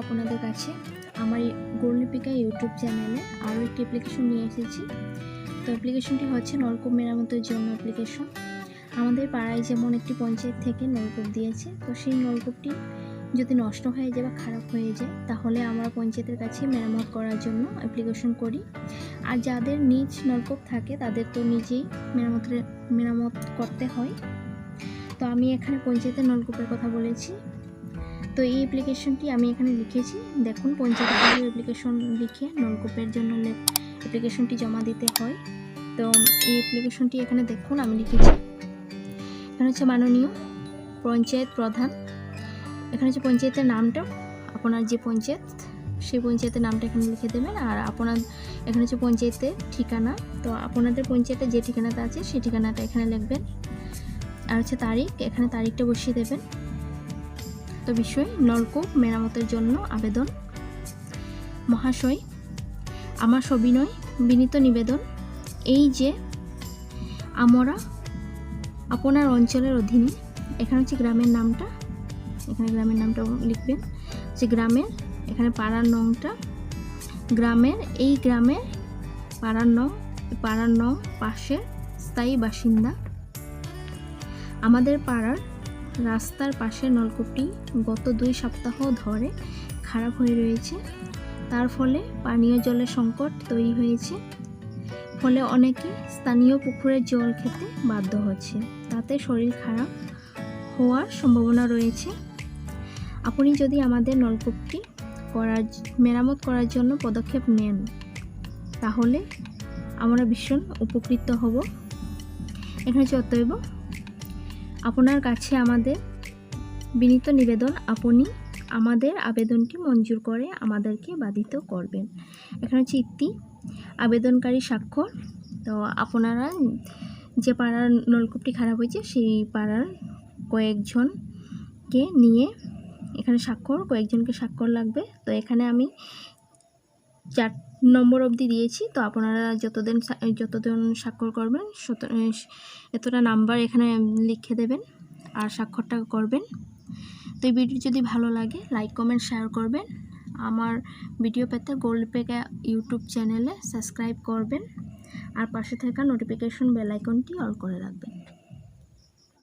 আপনাদের কাছে আমার গৌরলিপিকা ইউটিউব চ্যানেলে আরও একটি অ্যাপ্লিকেশন নিয়ে এসেছি। তো অ্যাপ্লিকেশনটি হচ্ছে নলকূপ মেরামতের জন্য অ্যাপ্লিকেশন। আমাদের পাড়ায় যেমন একটি পঞ্চায়েত থেকে নলকূপ দিয়েছে, তো সেই নলকূপটি যদি নষ্ট হয়ে যায় বা খারাপ হয়ে যায় তাহলে আমরা পঞ্চায়েতের কাছে মেরামত করার জন্য অ্যাপ্লিকেশন করি। আর যাদের নিজ নলকূপ থাকে তাদের তো নিজেই মেরামত করতে হয়। তো আমি এখানে পঞ্চায়েতের নলকূপের কথা বলেছি। তো এই অ্যাপ্লিকেশনটি আমি এখানে লিখেছি, দেখুন পঞ্চায়েতের অ্যাপ্লিকেশন লিখে নলকূপের জন্য অ্যাপ্লিকেশনটি জমা দিতে হয়। তো এই অ্যাপ্লিকেশনটি এখানে দেখুন আমি লিখেছি। এখানে হচ্ছে মাননীয় পঞ্চায়েত প্রধান, এখানে হচ্ছে পঞ্চায়েতের নামটা, আপনার যে পঞ্চায়েত সেই পঞ্চায়েতের নামটা এখানে লিখে দেবেন। আর আপনার এখানে হচ্ছে পঞ্চায়েতের ঠিকানা, তো আপনাদের পঞ্চায়েতের যে ঠিকানাটা আছে সেই ঠিকানাটা এখানে লিখবেন। আর হচ্ছে তারিখ, এখানে তারিখটা বসিয়ে দেবেন। তো বিষয় নলকূপ মেরামতের জন্য আবেদন। মহাশয়, আমার সবিনয় বিনীত নিবেদন, এই যে আমরা আপনার অঞ্চলের অধীনে, এখানে হচ্ছে গ্রামের নামটা, এখানে গ্রামের নামটা লিখবেন, যে গ্রামের এখানে পাড়ার নংটা, গ্রামের এই গ্রামের পাড়ার নং পাশের স্থায়ী বাসিন্দা। আমাদের পাড়ার রাস্তার পাশে নলকূপটি গত 2 সপ্তাহ ধরে খারাপ হয়ে রয়েছে, তার ফলে পানীয় জলের সংকট তৈরি হয়েছে। ফলে অনেকে স্থানীয় পুকুরের জল খেতে বাধ্য হচ্ছে, তাতে শরীর খারাপ হওয়ার সম্ভাবনা রয়েছে। আপনি যদি আমাদের নলকূপটি মেরামত করার জন্য পদক্ষেপ নেন তাহলে আমরা ভীষণ উপকৃত হব। এখানে অতএব আপনার কাছে আমাদের বিনীত নিবেদন, আপনি আমাদের আবেদনটি মঞ্জুর করে আমাদেরকে বাধিত করবেন। এখানে হচ্ছে ইতি আবেদনকারী স্বাক্ষর। তো আপনারা যে পাড়ার নলকূপটি খারাপ হয়েছে সেই পাড়ার কয়েকজনকে নিয়ে এখানে কয়েকজনকে স্বাক্ষর লাগবে। তো এখানে আমি 4 নম্বর অবধি দিয়েছি, তো আপনারা যতজন স্বাক্ষর করবেন এতটা নাম্বার এখানে লিখে দেবেন আর স্বাক্ষরটা করবেন। তো এই ভিডিও যদি ভালো লাগে লাইক কমেন্ট শেয়ার করবেন। আমার ভিডিও পেতে গোরলিপিকা ইউটিউব চ্যানেলে সাবস্ক্রাইব করবেন আর পাশে থাকা নোটিফিকেশন বেল আইকনটি অল করে রাখবেন।